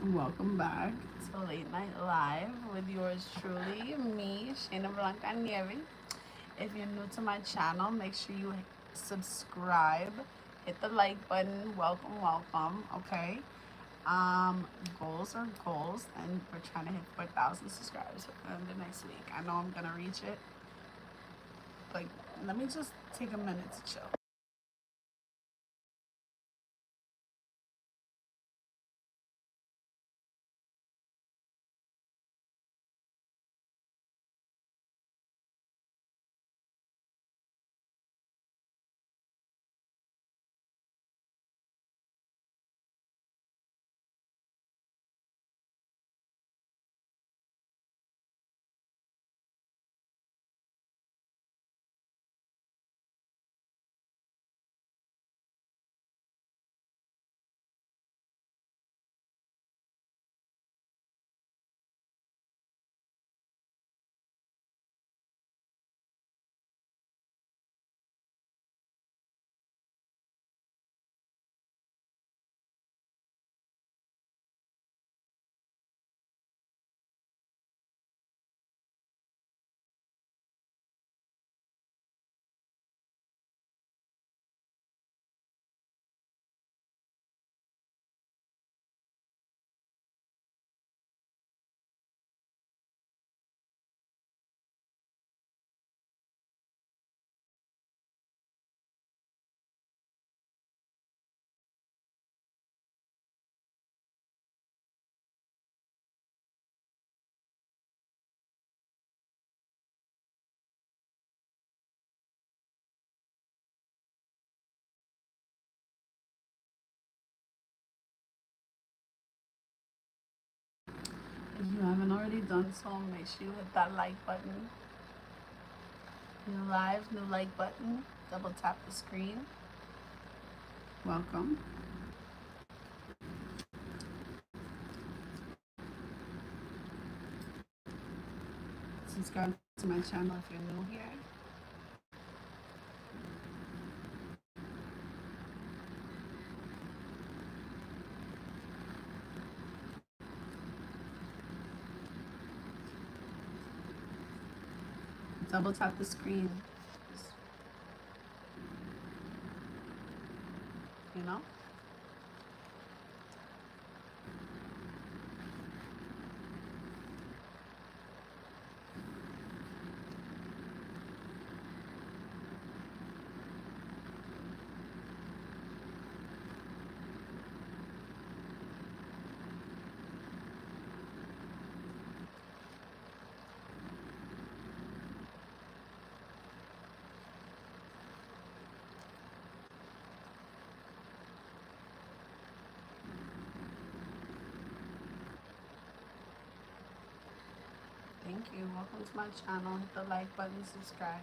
Welcome back to Late Night Live with yours truly, me, Shayna Blanca Nieve. If you're new to my channel, make sure you subscribe, hit the like button. Welcome, welcome. Okay. Goals are goals, and we're trying to hit 4,000 subscribers within the next week. I know I'm gonna reach it. Like, let me just take a minute to chill. If you haven't already done so, make sure you hit that like button. New live, new like button. Double tap the screen. Welcome. Subscribe to my channel if you're new here. Double tap the screen. You know? Thank you. Welcome to my channel. Hit the like button, subscribe.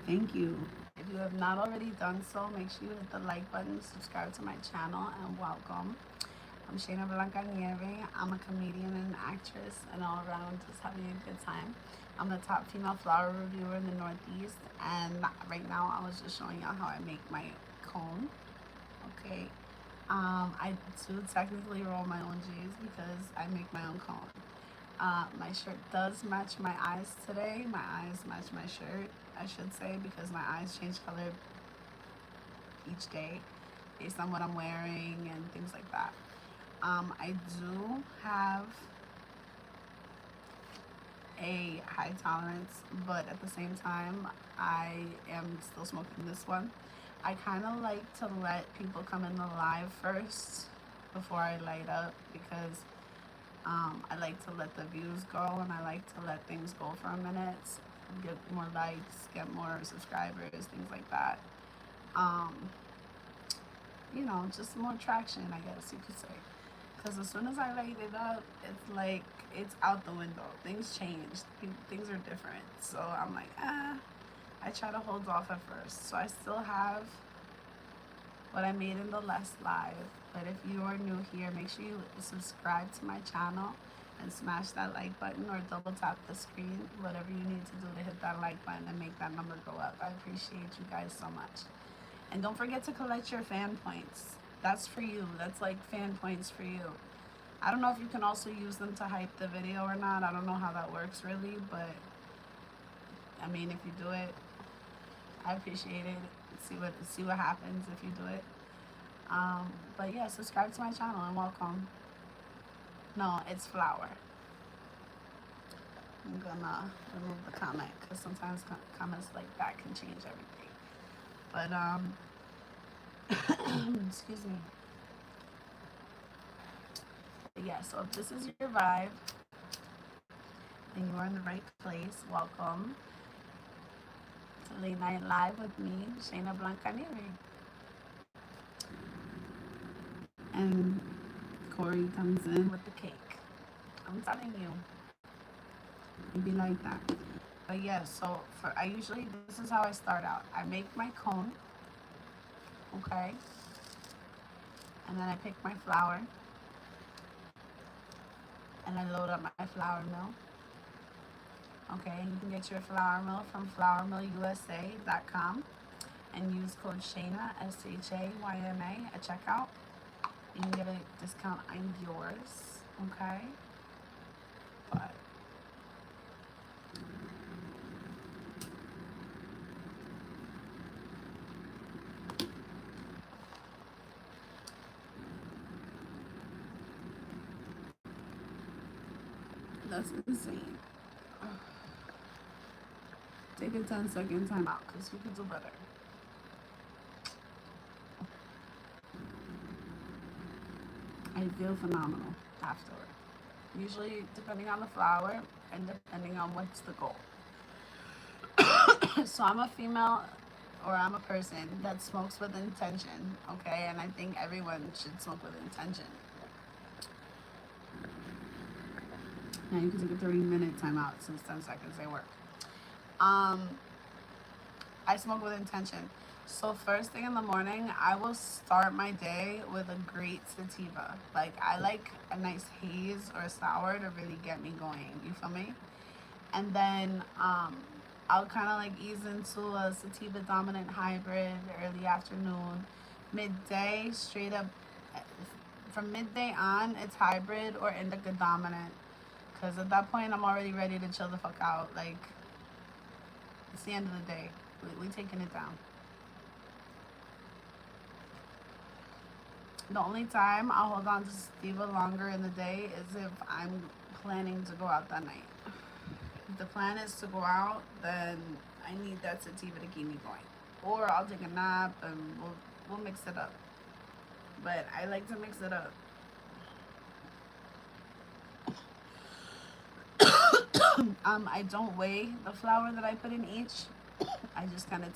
Thank you. If you have not already done so, make sure you hit the like button, subscribe to my channel, and welcome. I'm Shayna Blanca Nieve. I'm a comedian and actress and all around just having a good time. I'm the top female flower reviewer in the Northeast, and right now I was just showing y'all how I make my cone. Okay, I do technically roll my own G's because I make my own cone. My shirt does match my eyes today. My eyes match my shirt, I should say, because my eyes change color each day based on what I'm wearing and things like that. I do have a high tolerance, but at the same time, I am still smoking this one. I kind of like to let people come in the live first before I light up because I like to let the views go and I like to let things go for a minute, get more likes, get more subscribers, things like that. Um, you know, just more traction, I guess you could say. Because as soon as I light it up, it's like it's out the window. Things change. Things are different. So I'm like, I try to hold off at first. So I still have what I made in the last live. But if you are new here, make sure you subscribe to my channel and smash that like button or double tap the screen, whatever you need to do to hit that like button and make that number go up. I appreciate you guys so much. And don't forget to collect your fan points. That's for you. That's like fan points for you. I don't know if you can also use them to hype the video or not. I don't know how that works really, but I mean, if you do it, I appreciate it. See what happens if you do it. But yeah, subscribe to my channel and welcome. No, it's flower. I'm gonna remove the comment because sometimes comments like that can change everything. But excuse me. But yeah, so if this is your vibe, then you are in the right place. Welcome to Late Night Live with me, Shayna Blancaneri. And Corey comes in with the cake. I'm telling you, it'd be like that. But yeah, so this is how I start out. I make my cone, okay? And then I pick my flour. And I load up my flour mill. Okay, you can get your flour mill from flourmillusa.com and use code Shayna, SHAYNA at checkout. You can get a discount on yours, okay? But that's insane. Take a 10-second time out because you can do better. I feel phenomenal afterward. Usually depending on the flour and depending on what's the goal. So I'm a female or I'm a person that smokes with intention, okay? And I think everyone should smoke with intention. Now you can take a 30-minute timeout since 10 seconds they work. I smoke with intention. So first thing in the morning, I will start my day with a great sativa. Like I like a nice haze or a sour to really get me going. You feel me? And then I'll kind of like ease into a sativa dominant hybrid early afternoon, midday straight up. From midday on, it's hybrid or indica dominant. Because at that point, I'm already ready to chill the fuck out. Like, it's the end of the day. We taking it down. The only time I'll hold on to sativa longer in the day is if I'm planning to go out that night. If the plan is to go out, then I need that sativa to keep me going. Or I'll take a nap and we'll mix it up. But I like to mix it up. I don't weigh the flour that I put in each. I just kind of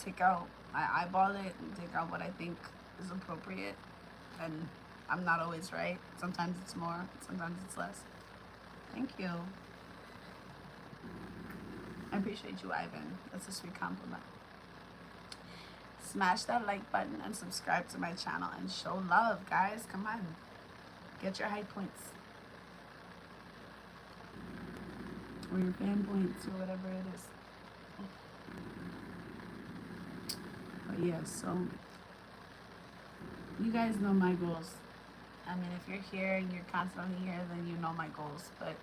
I eyeball it and take out what I think is appropriate. And I'm not always right. Sometimes it's more, sometimes it's less. Thank you. I appreciate you, Ivan. That's a sweet compliment. Smash that like button and subscribe to my channel and show love, guys. Come on. Get your high points. or your fan points or whatever it is. But yeah, so you guys know my goals. I mean, if you're here and you're constantly here, then you know my goals. But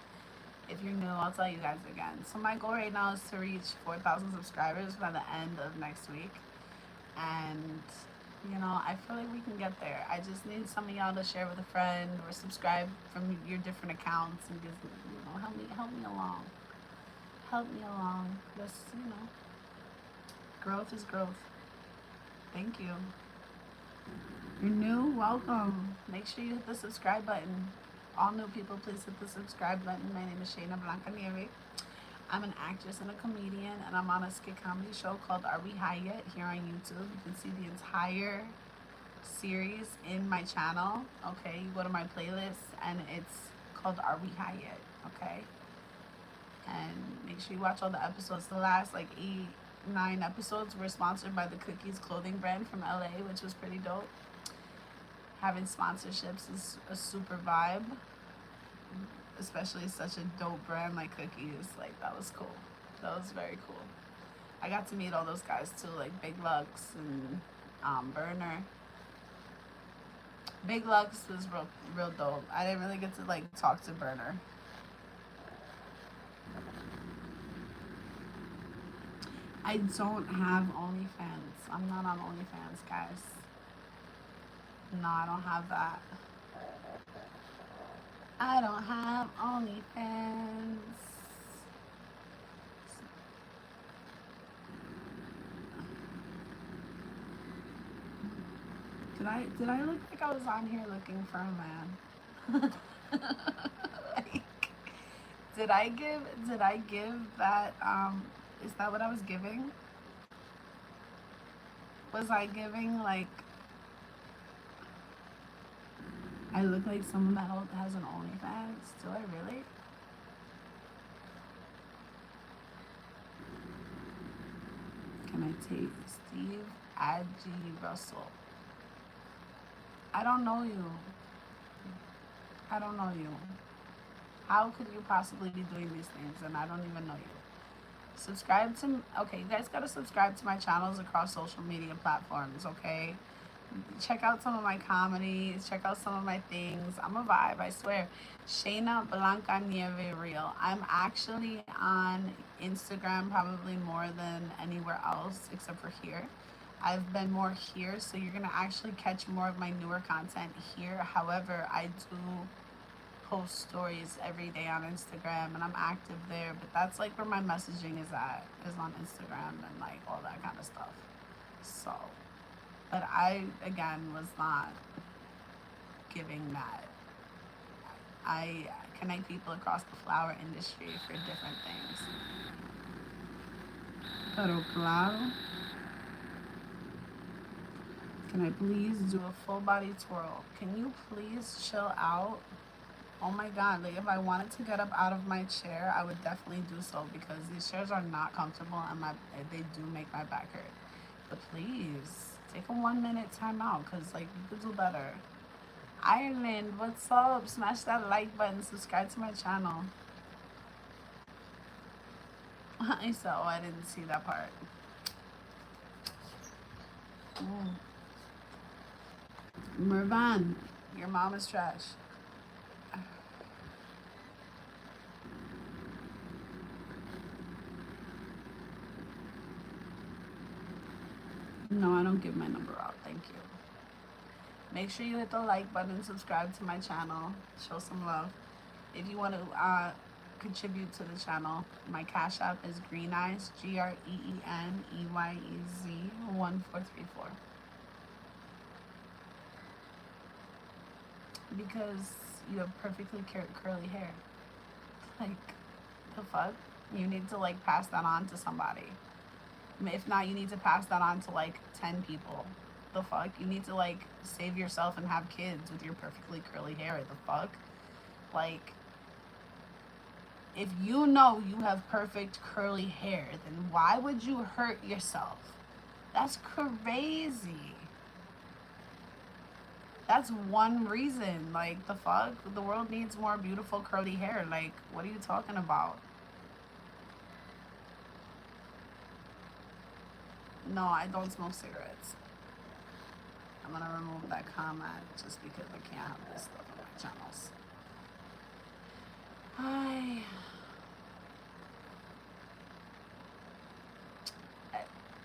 if you're new, I'll tell you guys again. So my goal right now is to reach 4,000 subscribers by the end of next week. And, you know, I feel like we can get there. I just need some of y'all to share with a friend or subscribe from your different accounts and just, you know, help me along. Help me along. Just, you know, growth is growth. Thank you. You're new, welcome. Make sure you hit the subscribe button. All new people, please hit the subscribe button. My name is Shayna Blancanieri. I'm an actress and a comedian, and I'm on a skit comedy show called Are We High Yet here on YouTube. You can see the entire series in my channel. Okay, you go to my playlist, and it's called Are We High Yet? Okay, and make sure you watch all the episodes. The last like 8, 9 episodes were sponsored by the Cookies clothing brand from LA, which was pretty dope. Having sponsorships is a super vibe, especially such a dope brand like Cookies. Like, that was cool. That was very cool. I got to meet all those guys too, like Big Lux and Burner. Big Lux was real dope. I didn't really get to like talk to Burner. I don't have OnlyFans. I'm not on OnlyFans, guys. No, I don't have that. I don't have OnlyFans. Did I look like I was on here looking for a man? Like, did I give that is that what I was giving? Was I giving like I look like someone that has an OnlyFans? Do I really? Can I take Steve Adji Russell? I don't know you. I don't know you. How could you possibly be doing these things and I don't even know you? Subscribe to, okay, you guys gotta subscribe to my channels across social media platforms, okay? Check out some of my comedies, check out some of my things. I'm a vibe, I swear. Shayna Blancanieri Real. I'm actually on Instagram probably more than anywhere else except for here. I've been more here, so you're gonna actually catch more of my newer content here. However, I do post stories every day on Instagram and I'm active there, but that's like where my messaging is at, is on Instagram and like all that kind of stuff. So, but I again was not giving that. I connect people across the flower industry for different things. Pero claro. Can I please do a full body twirl? Can you please chill out? Oh my god, like if I wanted to get up out of my chair, I would definitely do so because these chairs are not comfortable and they do make my back hurt. But please, take a 1 minute time out because like you could do better. Ireland, what's up? Smash that like button, subscribe to my channel. I said, oh, I didn't see that part. Mervan, your mom is trash. No, I don't give my number out. Thank you. Make sure you hit the like button, subscribe to my channel, show some love. If you want to contribute to the channel, my Cash App is Green Eyes, GreenEyez 1434. Because you have perfectly curly hair. Like, the fuck? You need to like pass that on to somebody. If not, you need to pass that on to like 10 people. The fuck? You need to like save yourself and have kids with your perfectly curly hair. The fuck? Like, if you know you have perfect curly hair, then why would you hurt yourself? That's crazy. That's one reason. Like, the fuck? The world needs more beautiful curly hair. Like, what are you talking about? No, I don't smoke cigarettes. I'm gonna remove that comment just because I can't have this stuff on my channels.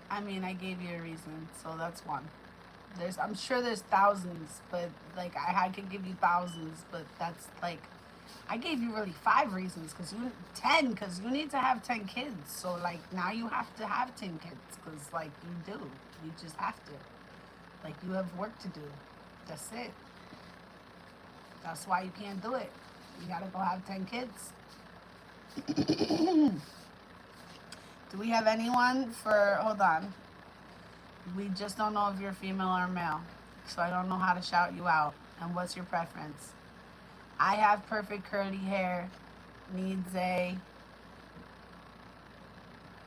I mean, I gave you a reason, so that's one. I'm sure there's thousands, but like I could give you thousands, but that's like, I gave you really 5 reasons because 10 because you need to have 10 kids. So like now you have to have 10 kids because like you do, you just have to. Like you have work to do. That's it. That's why you can't do it. You gotta go have 10 kids. Do we have anyone for? Hold on. We just don't know if you're female or male, so I don't know how to shout you out. And what's your preference? I have perfect curly hair. Needs a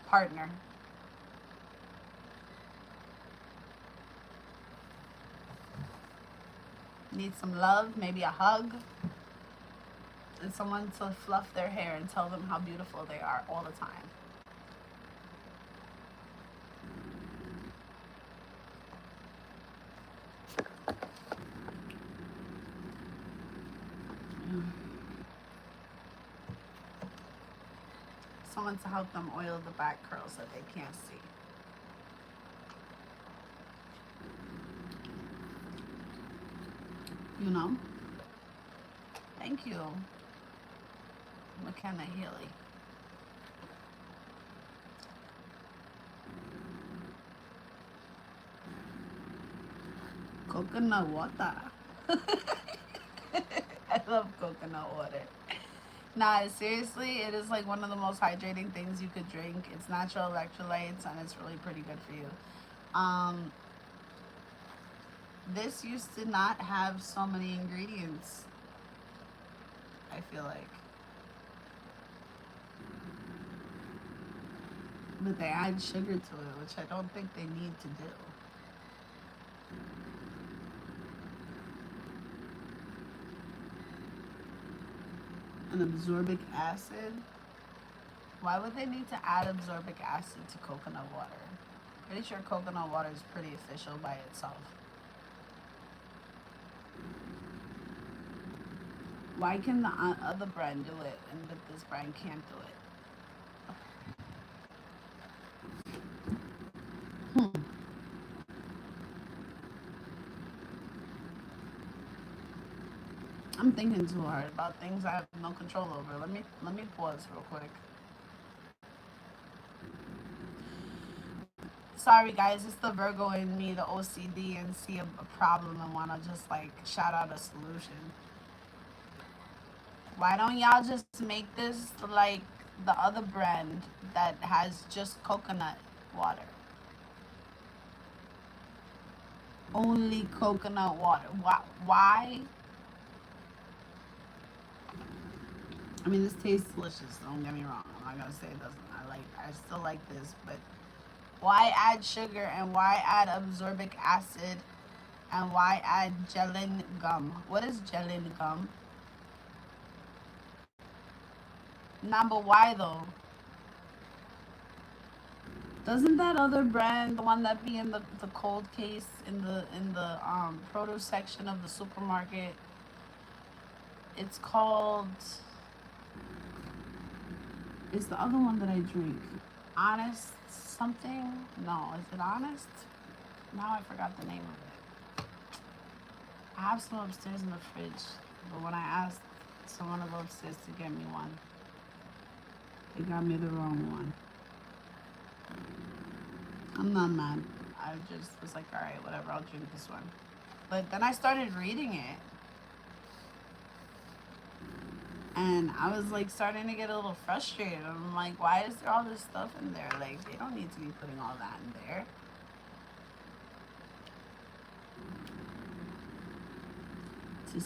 partner. Needs some love, maybe a hug, and someone to fluff their hair and tell them how beautiful they are all the time. Someone to help them oil the back curls that they can't see. You know? Thank you, McKenna Healy. Coconut water. I love coconut water. Nah, seriously, it is like one of the most hydrating things you could drink. It's natural electrolytes and it's really pretty good for you. This used to not have so many ingredients, I feel like. But they add sugar to it, which I don't think they need to do. And absorbic acid. Why would they need to add absorbic acid to coconut water? Pretty sure coconut water is pretty official by itself. Why can the other brand do it but this brand can't do it? I'm thinking too hard about things I have no control over. Let me pause real quick. Sorry guys, it's the Virgo in me, the OCD, and see a problem and want to just like shout out a solution. Why don't y'all just make this like the other brand that has just coconut water? Only coconut water. Why? I mean, this tastes delicious. Don't get me wrong. I'm not gonna say it doesn't. I still like this, but why add sugar and why add absorbic acid and why add gelin gum? What is gelin gum? Nah, but why though? Doesn't that other brand, the one that be in the cold case in the produce section of the supermarket? It's called. It's the other one that I drink. Honest something? No, is it Honest? Now I forgot the name of it. I have some upstairs in the fridge, but when I asked someone to go upstairs to get me one, they got me the wrong one. I'm not mad. I just was like, alright, whatever, I'll drink this one. But then I started reading it. And I was like starting to get a little frustrated. I'm like, why is there all this stuff in there? Like, they don't need to be putting all that in there. To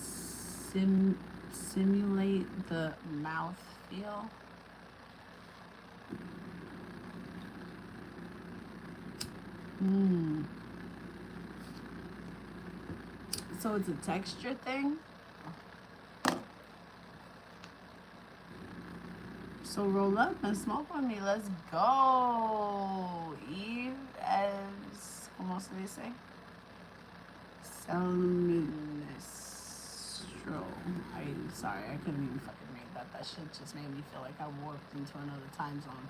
simulate the mouth feel. So it's a texture thing. So roll up and smoke with me. Let's go. Eve as, ¿cómo se dice? Salmonestro. I'm sorry, I couldn't even fucking read that. That shit just made me feel like I warped into another time zone.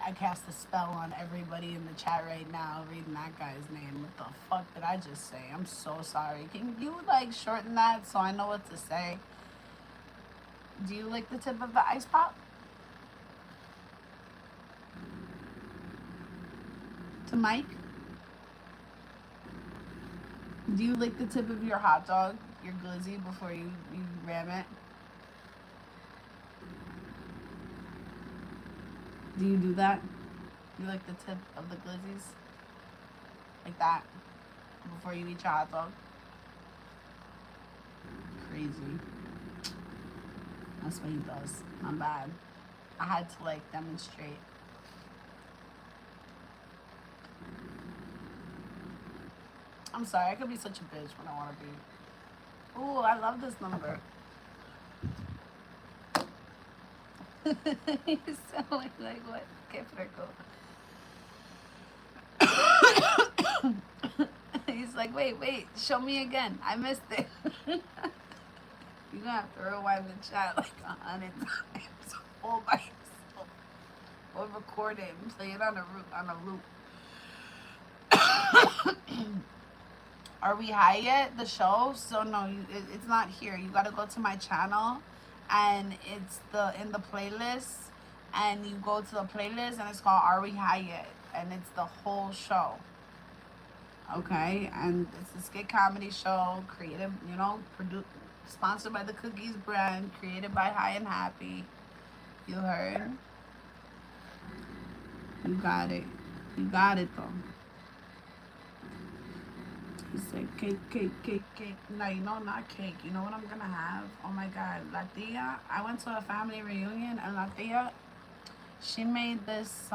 I cast a spell on everybody in the chat right now reading that guy's name. What the fuck did I just say? I'm so sorry. Can you like shorten that so I know what to say? Do you lick the tip of the ice pop? To Mike? Do you lick the tip of your hot dog, your glizzy, before you ram it? Do you do that? You lick the tip of the glizzies? Like that? Before you eat your hot dog? Crazy. That's what he does. I'm bad. I had to like demonstrate. I'm sorry, I could be such a bitch when I want to be. Ooh, I love this number. You sound like what? Okay, Freco. He's like, wait, show me again. I missed it. You're gonna have to rewind the chat like 100 times all by yourself. Or record it and play it on a loop. Are we high yet? The show? So no, it's not here. You gotta go to my channel, and it's in the playlist, and you go to the playlist, and it's called Are We High Yet? And it's the whole show. Okay, and it's a skit comedy show, created, sponsored by the Cookies brand, created by High and Happy. You heard? You got it. You got it though. He said cake. No, not cake. You know what I'm gonna have? Oh my god, La Tia. I went to a family reunion and La Tia, she made this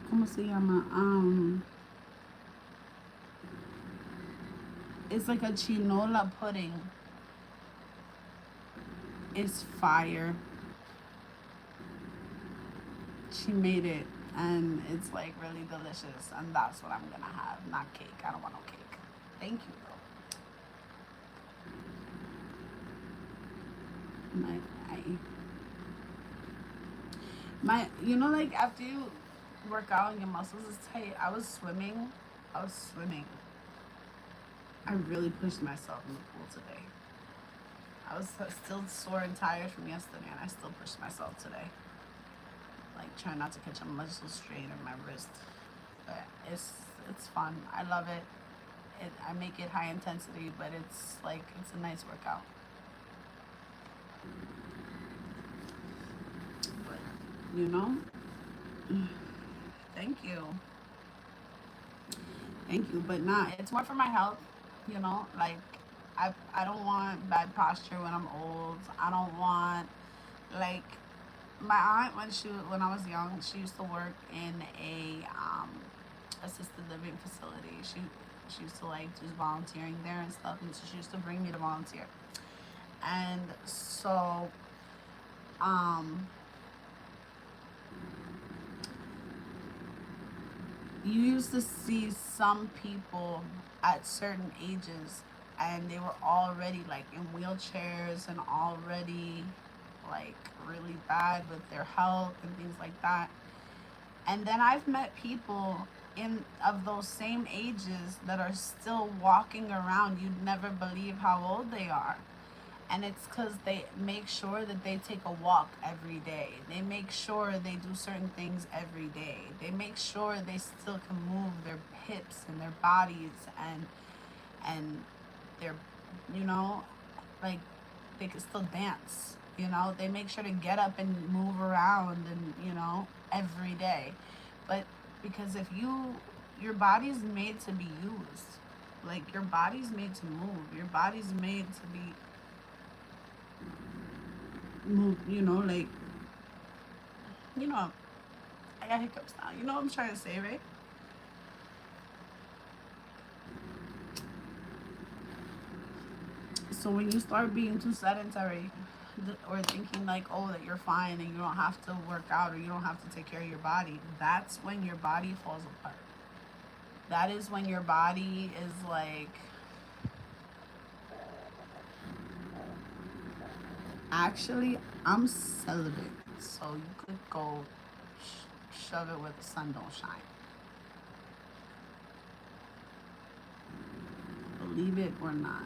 ¿cómo se llama? It's like a chinola pudding. It's fire. She made it, and it's like really delicious, and that's what I'm gonna have. Not cake. I don't want no cake. Thank you though. Like after you work out and your muscles is tight. I was swimming. I really pushed myself in the pool today. I was still sore and tired from yesterday, and I still pushed myself today. Like trying not to catch a muscle strain in my wrist. But it's fun. I love it. I make it high intensity, but it's a nice workout. But thank you. But nah, it's more for my health. Like I don't want bad posture when I'm old. I don't want like my aunt when I was young, she used to work in a assisted living facility. She used to like just volunteering there and stuff, and so she used to bring me to volunteer. And so you used to see some people at certain ages, and they were already like in wheelchairs and already like really bad with their health and things like that. And then I've met people of those same ages that are still walking around. You'd never believe how old they are. And it's because they make sure that they take a walk every day. They make sure they do certain things every day. They make sure they still can move their hips and their bodies and their, like they can still dance. They make sure to get up and move around and, every day. But because if your body's made to be used. Like your body's made to move. Your body's made to be move, I got hiccups now. You know what I'm trying to say, right? So when you start being too sedentary or thinking like, oh, that you're fine and you don't have to work out or you don't have to take care of your body, that's when your body falls apart. That is when your body is like, actually, I'm celibate, so you could go shove it where the sun don't shine. Believe it or not.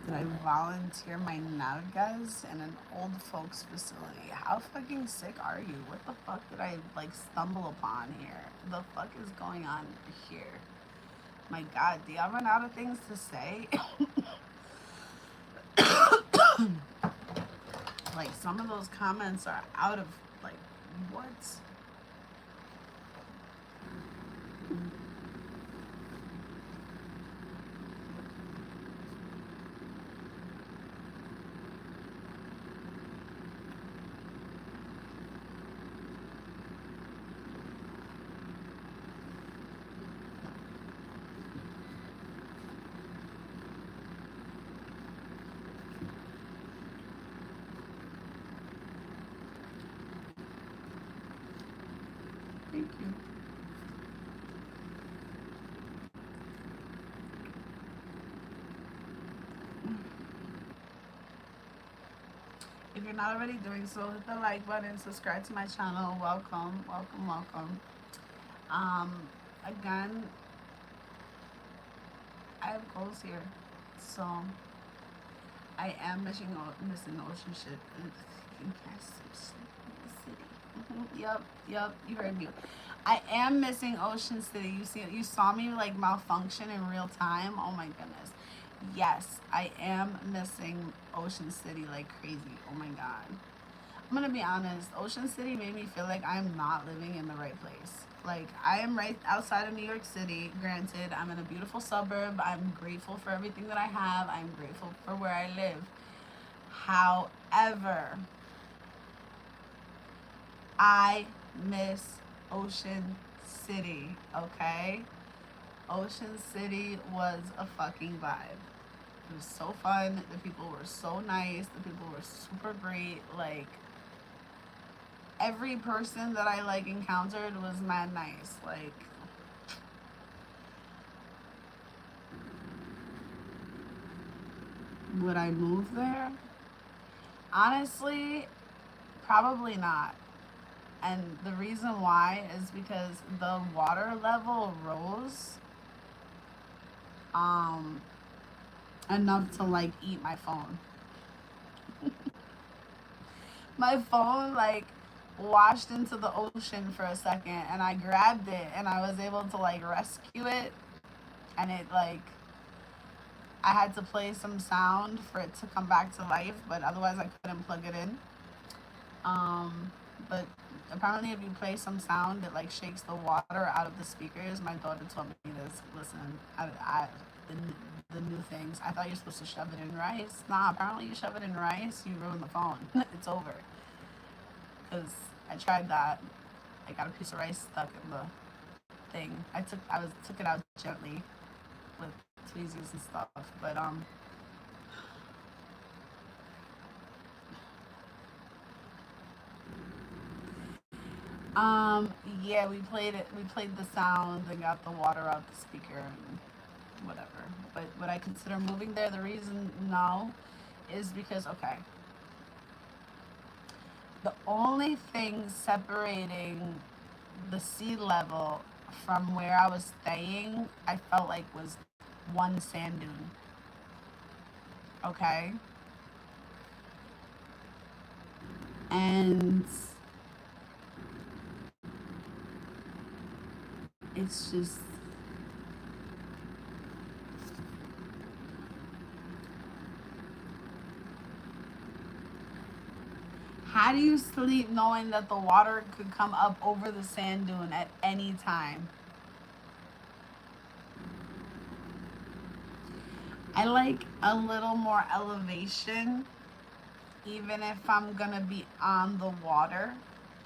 Did I volunteer my nalgas in an old folks facility? How fucking sick are you? What the fuck did I like stumble upon here? The fuck is going on here? My god, do y'all run out of things to say? Like some of those comments are out of like what? Thank you. If you're not already doing so, hit the like button, subscribe to my channel. Welcome, welcome, welcome. Um, Again, I have goals here, so I am missing ocean shit. Yep, you heard me. I am missing Ocean City. You saw me like malfunction in real time. Oh my goodness. Yes, I am missing Ocean City like crazy. Oh my god. I'm gonna be honest. Ocean City made me feel like I'm not living in the right place. Like I am right outside of New York City. Granted, I'm in a beautiful suburb. I'm grateful for everything that I have. I'm grateful for where I live. However, I miss Ocean City, okay? Ocean City was a fucking vibe. It was so fun. The people were so nice. The people were super great. Like, every person that I, like, encountered was mad nice. Like, would I move there? Honestly, probably not. And the reason why is because the water level rose enough to like eat my phone. My phone like washed into the ocean for a second and I grabbed it and I was able to like rescue it, and it like I had to play some sound for it to come back to life, but otherwise I couldn't plug it in. But apparently if you play some sound, it like shakes the water out of the speakers. My daughter told me this. Listen, the new things. I thought you're supposed to shove it in rice. Nah, apparently you shove it in rice, you ruin the phone. It's over. Because I tried that. I got a piece of rice stuck in the thing. I took it out gently with tweezers and stuff. But yeah, we played it. We played the sound and got the water out the speaker and whatever. But would I consider moving there? The reason no is because okay, the only thing separating the sea level from where I was staying, I felt like was one sand dune. Okay, and it's just how do you sleep knowing that the water could come up over the sand dune at any time? I like a little more elevation, even if I'm gonna be on the water.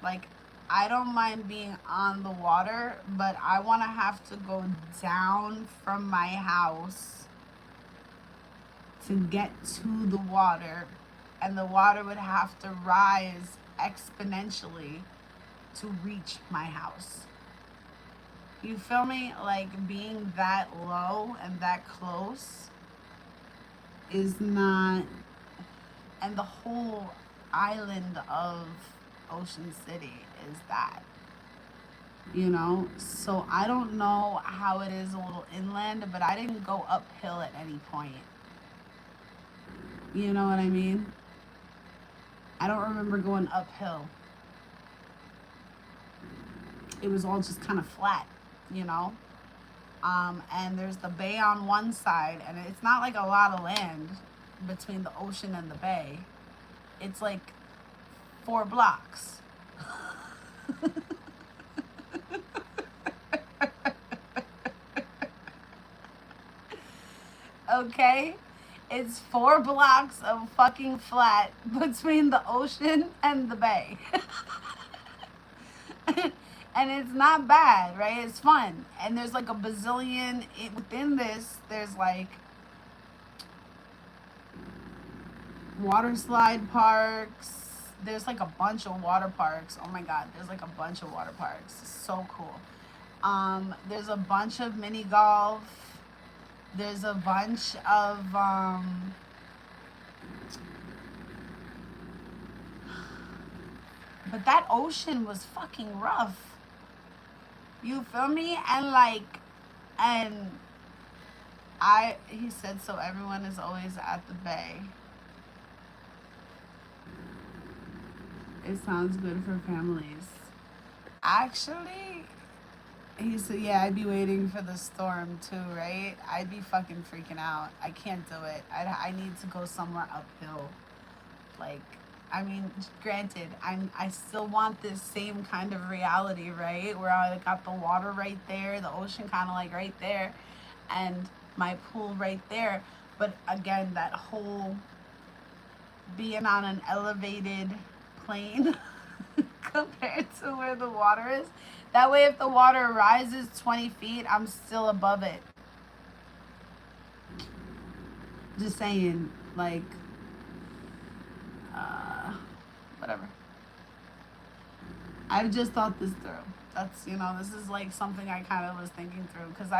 Like, I don't mind being on the water, but I want to have to go down from my house to get to the water, and the water would have to rise exponentially to reach my house. You feel me? Like being that low and that close is not, and the whole island of Ocean City is that, you know? So I don't know how it is a little inland, but I didn't go uphill at any point. You know what I mean? I don't remember going uphill. It was all just kind of flat, you know? And there's the bay on one side, and it's not like a lot of land between the ocean and the bay. It's like 4 blocks. Okay? It's 4 blocks of fucking flat between the ocean and the bay. And it's not bad, right? It's fun. And there's like a bazillion within this. There's like water slide parks. There's like a bunch of water parks. Oh my god, there's like a bunch of water parks. So cool. There's a bunch of mini golf. There's a bunch of but that ocean was fucking rough. You feel me? And like, and he said, so everyone is always at the bay. It sounds good for families. Actually, he said, yeah, I'd be waiting for the storm too, right? I'd be fucking freaking out. I can't do it. I need to go somewhere uphill. Like, I mean, granted, I still want this same kind of reality, right? Where I got the water right there, the ocean kind of like right there, and my pool right there. But again, that whole being on an elevated plane compared to where the water is. That way, if the water rises 20 feet, I'm still above it. Just saying, like, whatever. I've just thought this through. That's, you know, this is like something I kind of was thinking through because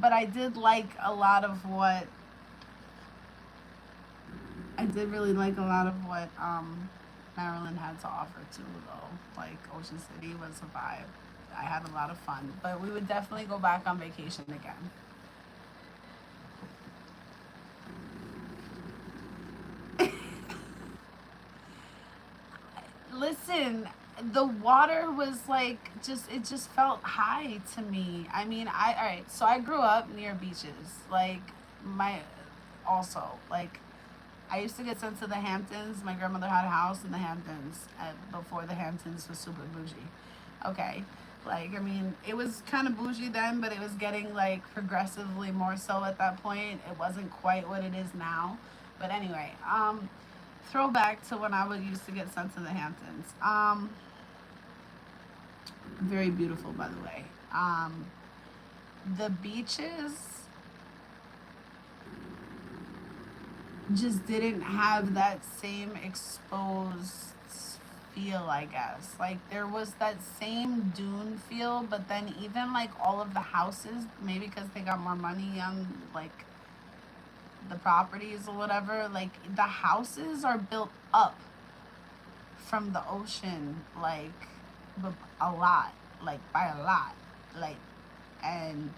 but I did like a lot of what, I did really like a lot of what Maryland had to offer too, though. Like Ocean City was a vibe. I had a lot of fun, but we would definitely go back on vacation again. Listen, the water was like it just felt high to me. I mean, all right, so I grew up near beaches. Like my also like I used to get sent to the Hamptons. My grandmother had a house in the Hamptons before the Hamptons was super bougie. Okay. Like, I mean, it was kind of bougie then, but it was getting like progressively more so at that point. It wasn't quite what it is now. But anyway, throwback to when I would used to get sent to the Hamptons. Very beautiful, by the way. The beaches just didn't have that same exposed feel, I guess. Like there was that same dune feel, but then even like all of the houses, maybe because they got more money on like the properties or whatever, like the houses are built up from the ocean, like a lot, like by a lot, like, and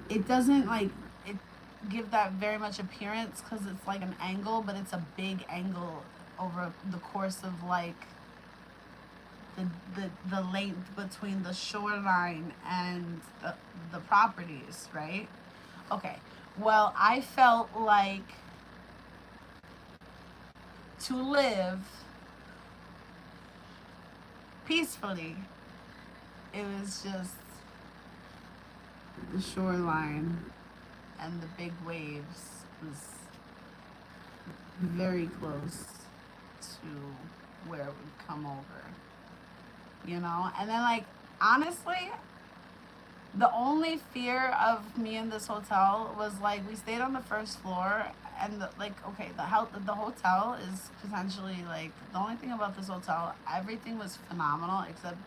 it doesn't like it give that very much appearance because it's like an angle, but it's a big angle over the course of like the length between the shoreline and the properties, right? Okay. Well, I felt like to live peacefully, it was just the shoreline and the big waves was very close to where it would come over, you know? And then, like, honestly, the only fear of me in this hotel was like we stayed on the first floor, and like, okay, the hotel is potentially like the only thing about this hotel, everything was phenomenal except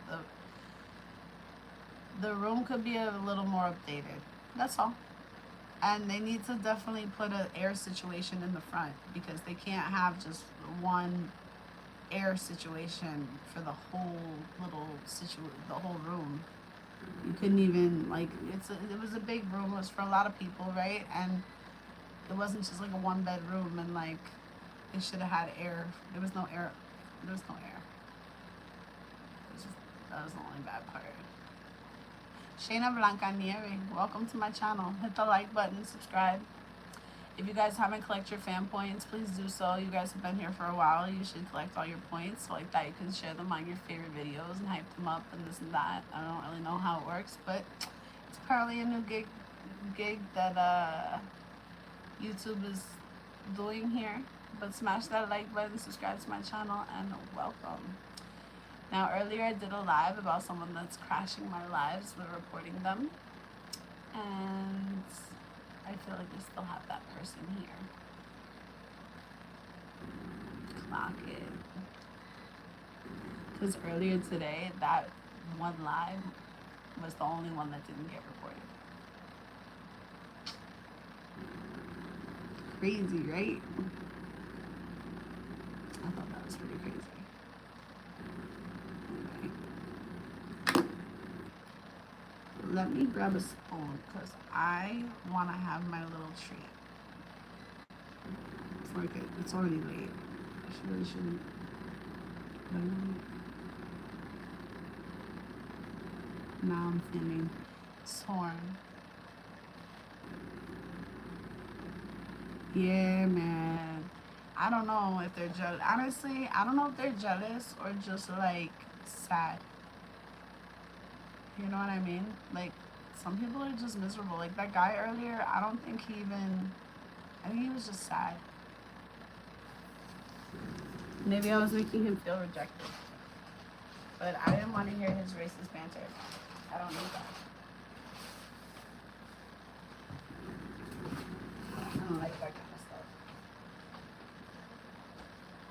the room could be a little more updated. That's all. And they need to definitely put an air situation in the front because they can't have just one air situation for the whole the whole room. You couldn't even like it was a big room. It was for a lot of people, right? And it wasn't just like a one bedroom, and like it should have had air. There was no air. There was no air. That was the only bad part. Shayna Blanca Nieve, welcome to my channel. Hit the like button, subscribe. If you guys haven't collected your fan points, please do so. You guys have been here for a while. You should collect all your points. So like that, you can share them on your favorite videos and hype them up and this and that. I don't really know how it works, but it's apparently a new gig that YouTube is doing here. But smash that like button, subscribe to my channel, and welcome. Now, earlier I did a live about someone that's crashing my lives with reporting them. And I feel like we still have that person here. Clock it. Because earlier today, that one live was the only one that didn't get reported. Crazy, right? I thought that was pretty crazy. Okay. Let me grab a spoon because I want to have my little treat. It's already late. I really shouldn't. Now I'm feeling torn. Yeah, man. I don't know if they're jealous. Honestly, I don't know if they're jealous or just like sad. You know what I mean? Like, some people are just miserable. Like that guy earlier, I don't think he even, I think he was just sad. Maybe I was making him feel rejected. But I didn't want to hear his racist banter. I don't need that. I don't like that kind of stuff.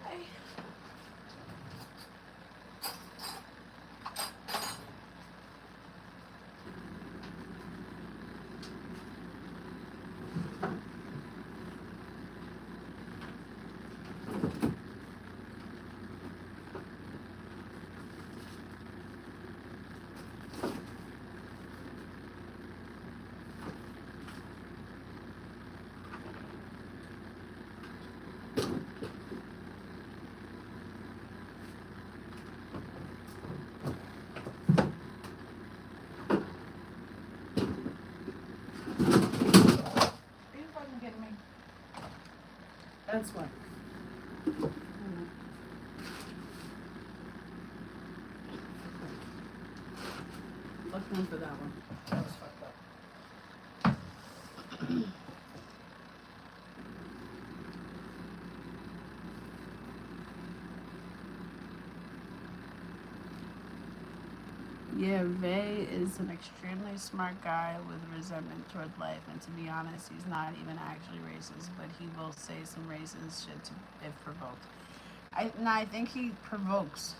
Hey. That's what. Looking for that one. That was fucked up. Yeah, Vay is an extremely smart guy with resentment toward life, and to be honest, he's not even actually racist, but he will say some racist shit if provoked. I think he provokes.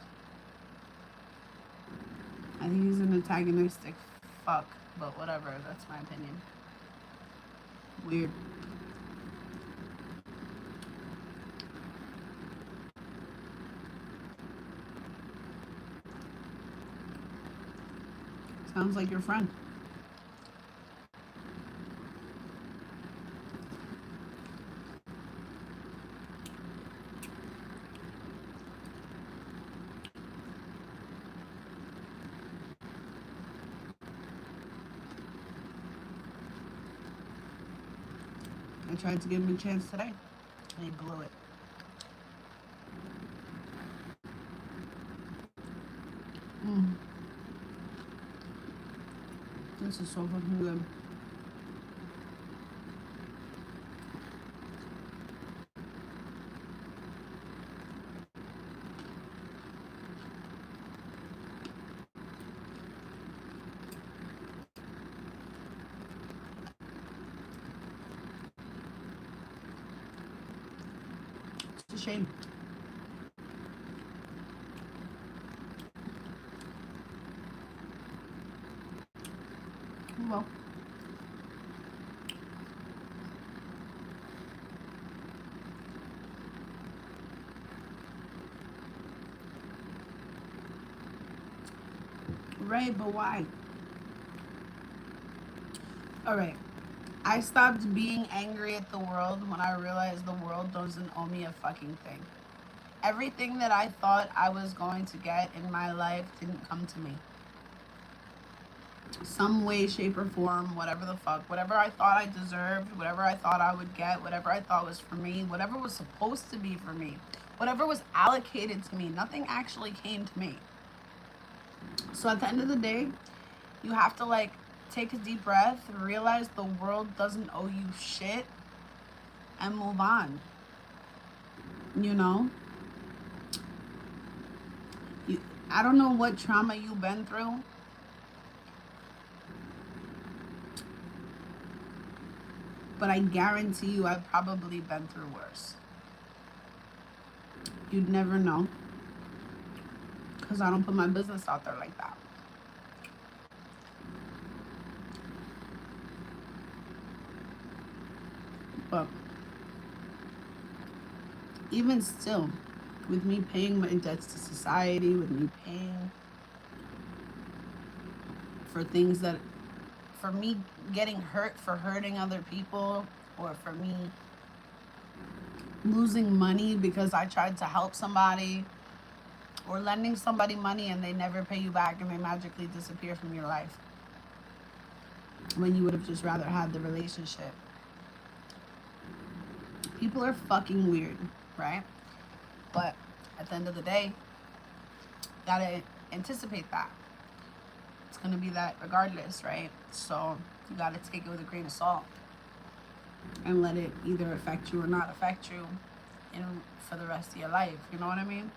I think he's an antagonistic fuck, but whatever, that's my opinion. Weird. Sounds like your friend. I tried to give him a chance today, and he blew it. This is so fucking good. shame. Well, right, but why? All right. I stopped being angry at the world when I realized the world doesn't owe me a fucking thing. Everything that I thought I was going to get in my life didn't come to me. Some way, shape, or form, whatever the fuck, whatever I thought I deserved, whatever I thought I would get, whatever I thought was for me, whatever was supposed to be for me, whatever was allocated to me, nothing actually came to me. So at the end of the day, you have to like take a deep breath, realize the world doesn't owe you shit, and move on. You know? You, I don't know what trauma you've been through. But I guarantee you I've probably been through worse. You'd never know. Because I don't put my business out there like that. But even still, with me paying my debts to society, with me paying for things that, for me getting hurt for hurting other people, or for me losing money because I tried to help somebody, or lending somebody money and they never pay you back and they magically disappear from your life when you would have just rather had the relationship. People are fucking weird, right? But at the end of the day, you gotta anticipate that. It's gonna be that regardless, right? So you gotta take it with a grain of salt and let it either affect you or not affect you for the rest of your life. You know what I mean?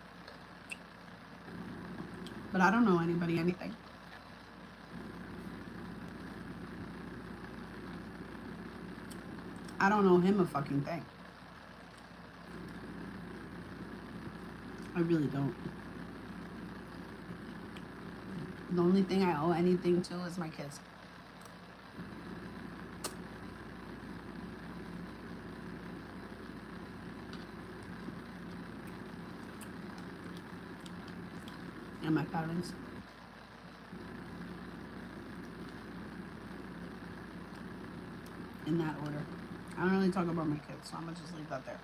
But I don't know anybody anything. I don't know him a fucking thing. I really don't. The only thing I owe anything to is my kids. And my parents. In that order. I don't really talk about my kids, so I'm gonna just leave that there.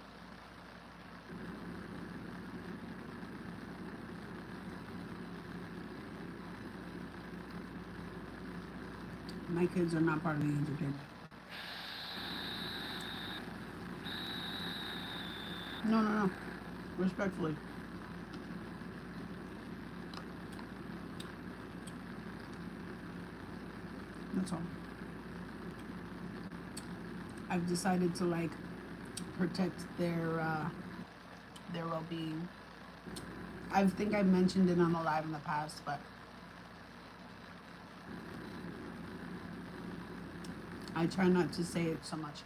My kids are not part of the entertainment. No, no, no. Respectfully. That's all. I've decided to like protect their well-being. I think I mentioned it on the live in the past, but I try not to say it so much.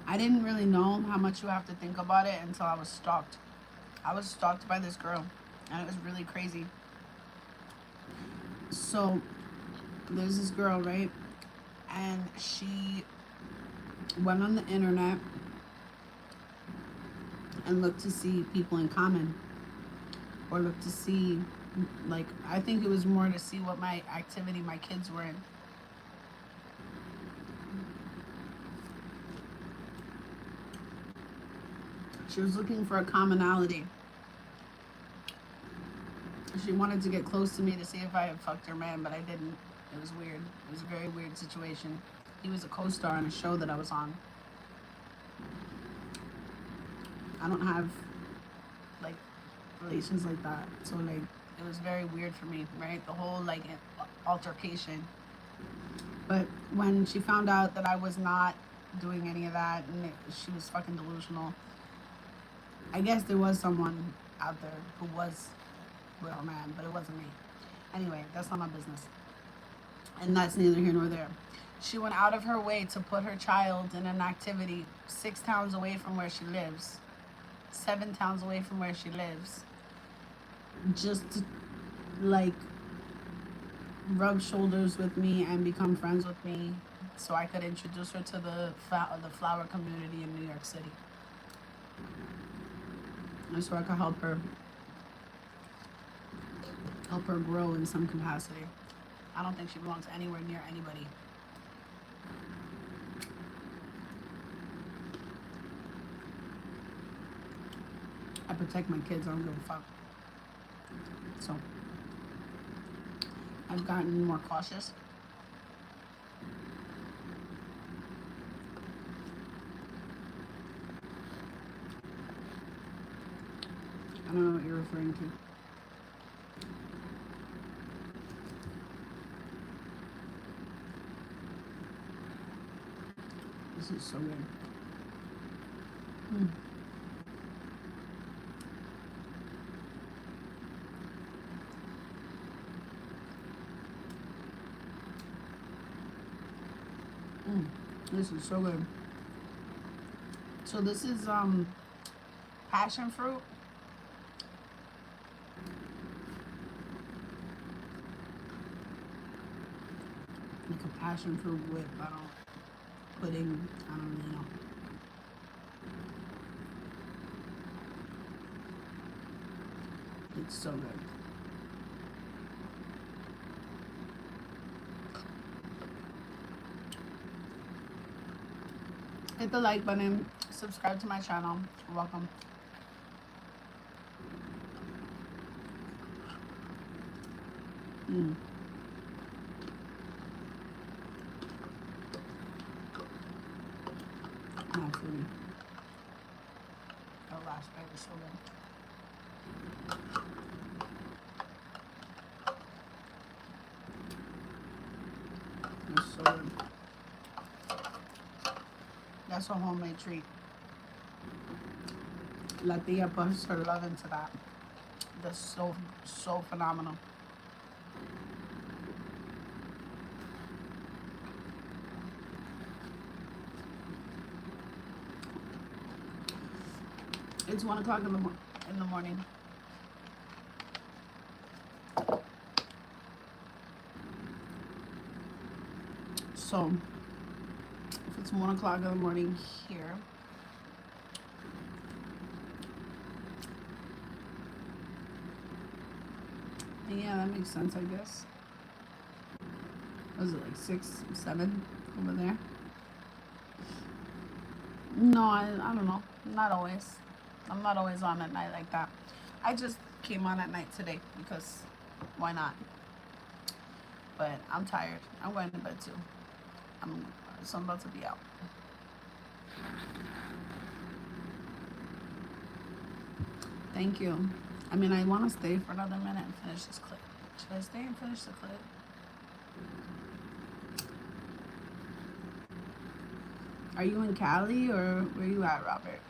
I didn't really know how much you have to think about it until I was stalked. I was stalked by this girl, and it was really crazy. So there's this girl, right? And she went on the internet and looked to see people in common, or looked to see, like, I think it was more to see what my activity my kids were in. She was looking for a commonality. She wanted to get close to me to see if I had fucked her man, but I didn't. It was weird. It was a very weird situation. He was a co-star on a show that I was on. I don't have like relations like that, so like it was very weird for me, right? The whole like altercation. But when she found out that I was not doing any of that and she was fucking delusional, I guess there was someone out there who was with her man, but it wasn't me. Anyway, that's not my business. And that's neither here nor there. She went out of her way to put her child in an activity 6 towns away from where she lives, 7 towns away from where she lives, just to, like, rub shoulders with me and become friends with me so I could introduce her to the flower community in New York City. And so I could help her grow in some capacity. I don't think she belongs anywhere near anybody. I protect my kids, I don't give a fuck. So I've gotten more cautious. I don't know what you're referring to. This is so good. Mm. This is so good. So this is passion fruit. Like a passion fruit with pudding. I don't really know. It's so good. Hit the like button, subscribe to my channel. You're welcome. Mm. Absolutely. The last bite is so good. It's so good. That's a homemade treat. La tia puts her love into that. That's so phenomenal. It's 1 o'clock in the morning. So if it's 1 o'clock in the morning here, yeah, that makes sense, I guess. Was it like 6, 7 over there? No, I don't know. Not always. I'm not always on at night like that. I just came on at night today because why not? But I'm tired. I'm going to bed too. So I'm about to be out. Thank you. I mean, I want to stay for another minute and finish this clip. Should I stay and finish the clip? Are you in Cali or where you at, Robert?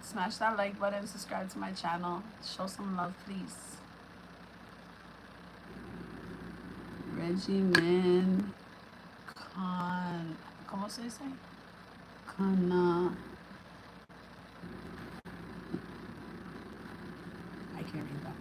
Smash that like button, subscribe to my channel. Show some love, please. Regimen ¿cómo se dice? I can't read that.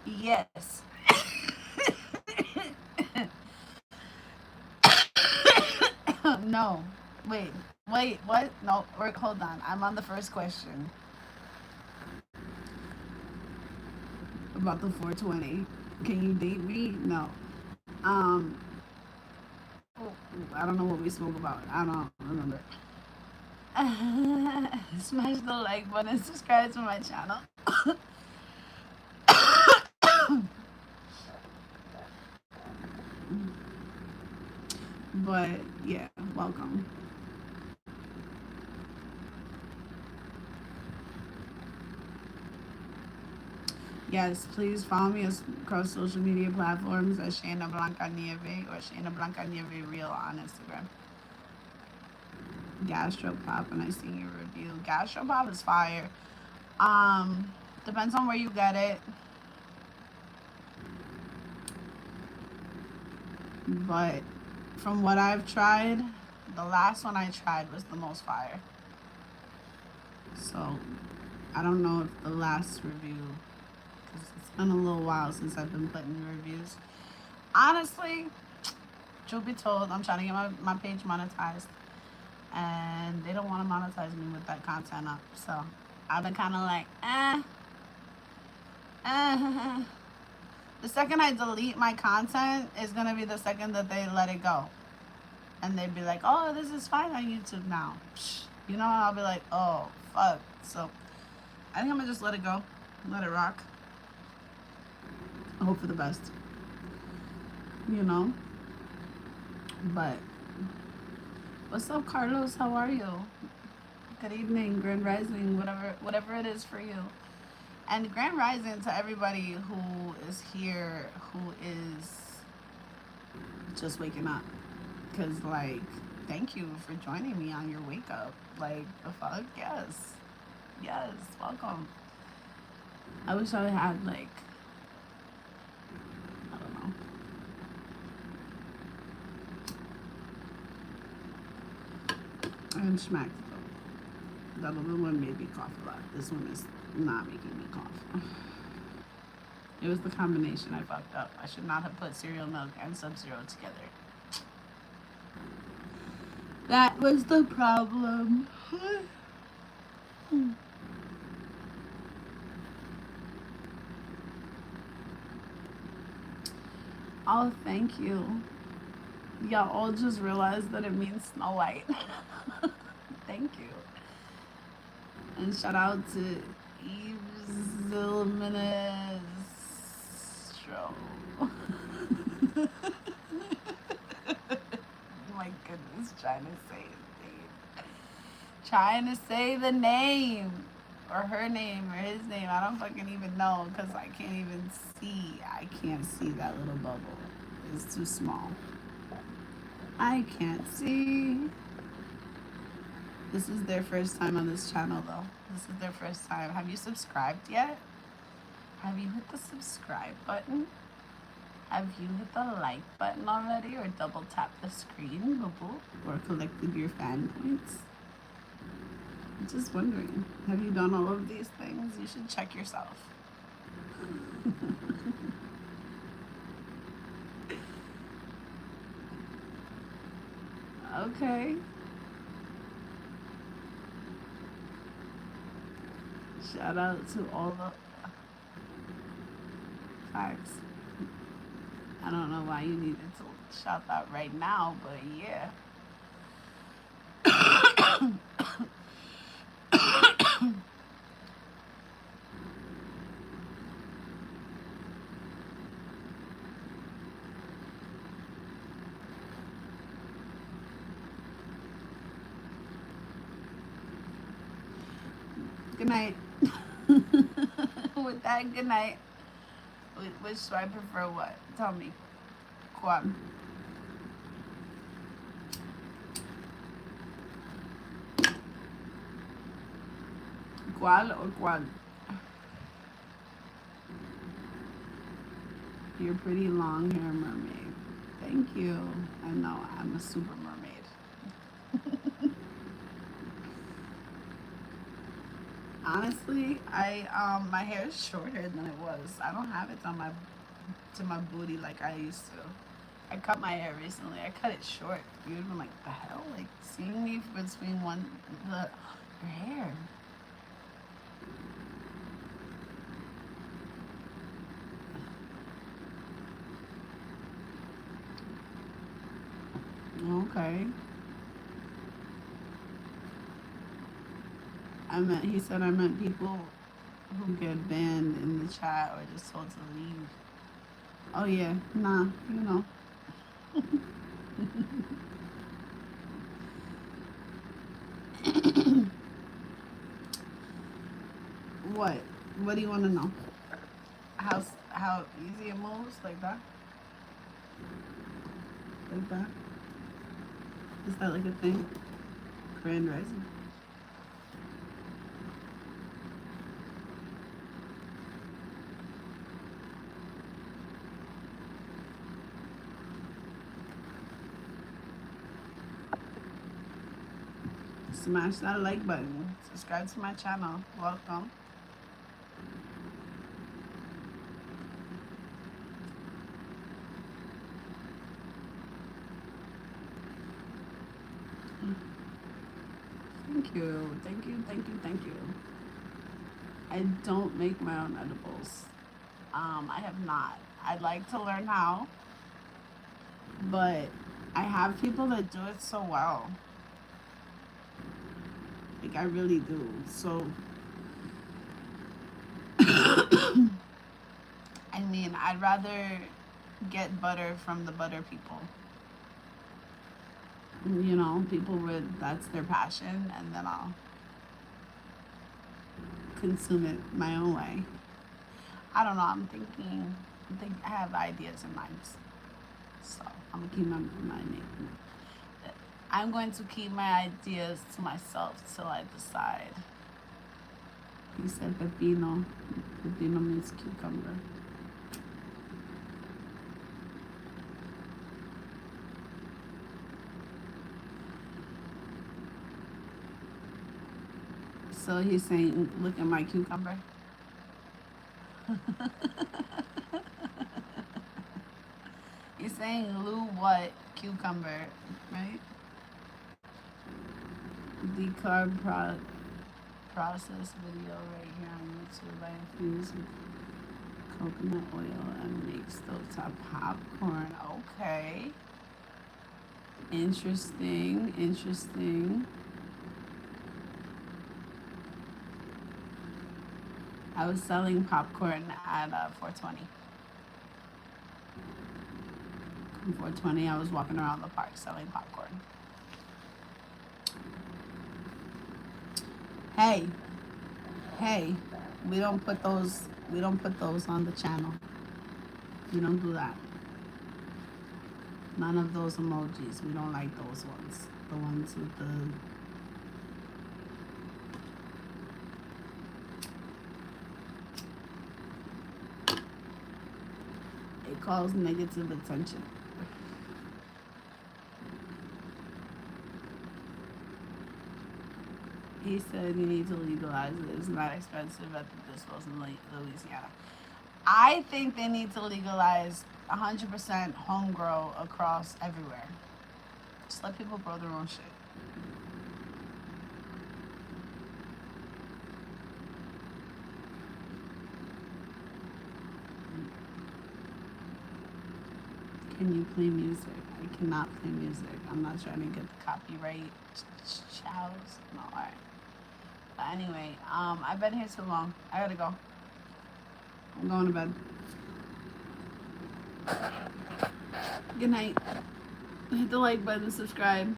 Yes. No. Wait, wait, what? No, hold on. I'm on the first question about the 420. Can you date me? No. Um, I don't know what we spoke about. I don't remember. Smash the like button and subscribe to my channel. But yeah, welcome. Yes, please follow me across social media platforms at Shayna Blanca Nieve or Shayna Blanca Nieve Real on Instagram. Gastropop, and I seen your review. Gastropop is fire. Um, Depends on where you get it, but from what I've tried, the last one I tried was the most fire. So I don't know if the last review, because it's been a little while since I've been putting reviews. Honestly, truth be told, I'm trying to get my page monetized, and they don't want to monetize me with that content up. So I've been kind of like, eh. The second I delete my content is gonna be the second that they let it go, and they'd be like, "Oh, this is fine on YouTube now." You know, I'll be like, "Oh, fuck." So I think I'm gonna just let it go, let it rock. I hope for the best. You know. But what's up, Carlos? How are you? Good evening, Grand Rising, whatever it is for you. And Grand Rising to everybody who is here, who is just waking up. Because, like, thank you for joining me on your wake up. Like, the fuck? Yes. Yes, welcome. I wish I had, like, I don't know. I am smacked, though. That other one made me cough a lot. This one is not making me cough. It was the combination I fucked up. I should not have put cereal milk and Sub-Zero together. That was the problem. Oh, thank you. Y'all all just realized that it means Snow White. Thank you. And shout out to Eve Zilminestro. My goodness, trying to say his name. Trying to say the name. Or her name, or his name. I don't fucking even know because I can't even see. I can't see that little bubble. It's too small. I can't see. This is their first time on this channel, though. This is their first time. Have you subscribed yet? Have you hit the subscribe button? Have you hit the like button already, or double tap the screen, or collected your fan points? I'm just wondering, have you done all of these things? You should check yourself. Okay. Shout out to all the facts. I don't know why you needed to shout that right now, but yeah. Good night. With that, good night. Which do I prefer what? Tell me. Quad. Qual or quad? You're pretty long hair mermaid. Thank you. I know, I'm a super mermaid. Honestly, my hair is shorter than it was. I don't have it on my to my booty like I used to. I cut my hair recently. I cut it short. You'd been like, the hell? Like, seeing me between your hair. Okay. He said I meant people who get banned in the chat or just told to leave. Oh yeah, nah, you know. What? What do you want to know? How easy it moves like that? Like that? Is that like a thing? Grand rising. Smash that like button. Subscribe to my channel. Welcome. Thank you. Thank you. Thank you. Thank you. I don't make my own edibles. I have not. I'd like to learn how, but I have people that do it so well. Like I really do. So I mean, I'd rather get butter from the butter people. You know, people with that's their passion, and then I'll consume it my own way. I don't know. I have ideas in mind, so I'm gonna keep my name. I'm going to keep my ideas to myself till I decide. He said pepino. Pepino means cucumber. So he's saying, look at my cucumber. He's saying Lou what cucumber, right? Decarb process video right here on YouTube. I infuse coconut oil and make stovetop popcorn. Okay. Interesting. Interesting. I was selling popcorn at 420. From 420, I was walking around the park selling popcorn. Hey, hey, we don't put those on the channel. We don't do that. None of those emojis. We don't like those ones. The ones with the it calls negative attention. He said you need to legalize it. It's not expensive at the dispos in Louisiana. I think they need to legalize 100% home grow across everywhere. Just let people grow their own shit. Can you play music? I cannot play music. I'm not trying to get the copyright showers. No, alright. But anyway, I've been here too long. I gotta go. I'm going to bed. Good night. Hit the like button, subscribe.